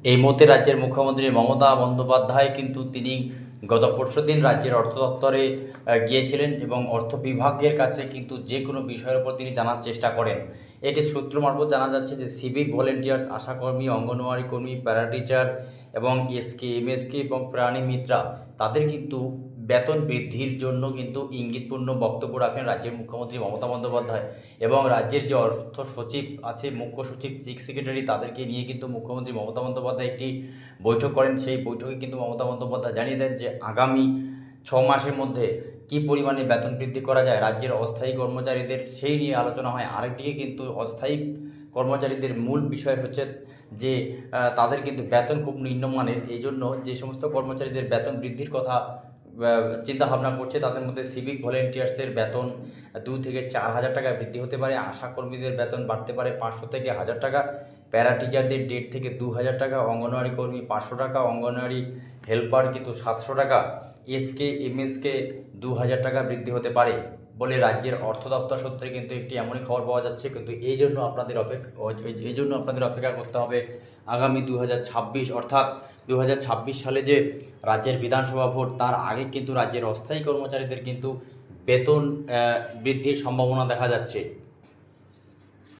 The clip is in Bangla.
এই মুহূর্তে রাজ্যের মুখ্যমন্ত্রী মমতা বন্দ্যোপাধ্যায় কিন্তু তিনি গত পরশুদিন রাজ্যের অর্থ দপ্তরে গিয়েছিলেন এবং অর্থ বিভাগের কাছে কিন্তু যে কোনো বিষয়ের উপর তিনি জানার চেষ্টা করেন। এটি সূত্র মারফত জানা যাচ্ছে যে সিভিক ভলেন্টিয়ার্স, আশাকর্মী, অঙ্গনওয়াড়ি কর্মী, প্যারাটিচার এবং এসকে, এমএসকে এবং প্রাণী মিত্রা তাদের কিন্তু বেতন বৃদ্ধির জন্য কিন্তু ইঙ্গিতপূর্ণ বক্তব্য রাখেন রাজ্যের মুখ্যমন্ত্রী মমতা বন্দ্যোপাধ্যায়। এবং রাজ্যের যে অর্থ সচিব আছে, মুখ্য সচিব, চিফ সেক্রেটারি, তাদেরকে নিয়ে কিন্তু মুখ্যমন্ত্রী মমতা বন্দ্যোপাধ্যায় একটি বৈঠক করেন। সেই বৈঠকে কিন্তু মমতা বন্দ্যোপাধ্যায় জানিয়ে দেন যে আগামী 6 মাসের মধ্যে কী পরিমাণে বেতন বৃদ্ধি করা যায় রাজ্যের অস্থায়ী কর্মচারীদের, সেই নিয়ে আলোচনা হয়। আরেকদিকে কিন্তু অস্থায়ী কর্মচারীদের মূল বিষয় হচ্ছে যে তাদের কিন্তু বেতন খুব নিম্নমানের। এই জন্য যে সমস্ত কর্মচারীদের বেতন বৃদ্ধির কথা চিন্তা ভাবনা করছে, তাদের মধ্যে সিভিক ভলেন্টিয়ার্সের বেতন 2 থেকে 4 হাজার টাকা বৃদ্ধি হতে পারে, আশাকর্মীদের বেতন বাড়তে পারে 500 থেকে 1000 টাকা, প্যারা টিচারদের 1.5 থেকে 2000 টাকা, অঙ্গনওয়াড়ি কর্মী 500 টাকা, অঙ্গনওয়াড়ি হেল্পার কিন্তু 700 টাকা, এসকে, এমএসকে 2000 টাকা বৃদ্ধি হতে পারে বলে রাজ্যের অর্থ দপ্তর সূত্রে কিন্তু একটি এমনই খবর পাওয়া যাচ্ছে। কিন্তু এই জন্য আপনাদের অপেক্ষা করতে হবে আগামী 2026, অর্থাৎ 2026 সালে যে রাজ্যের বিধানসভা ভোট, তার আগে কিন্তু রাজ্যের অস্থায়ী কর্মচারীদের কিন্তু বেতন বৃদ্ধির সম্ভাবনা দেখা যাচ্ছে।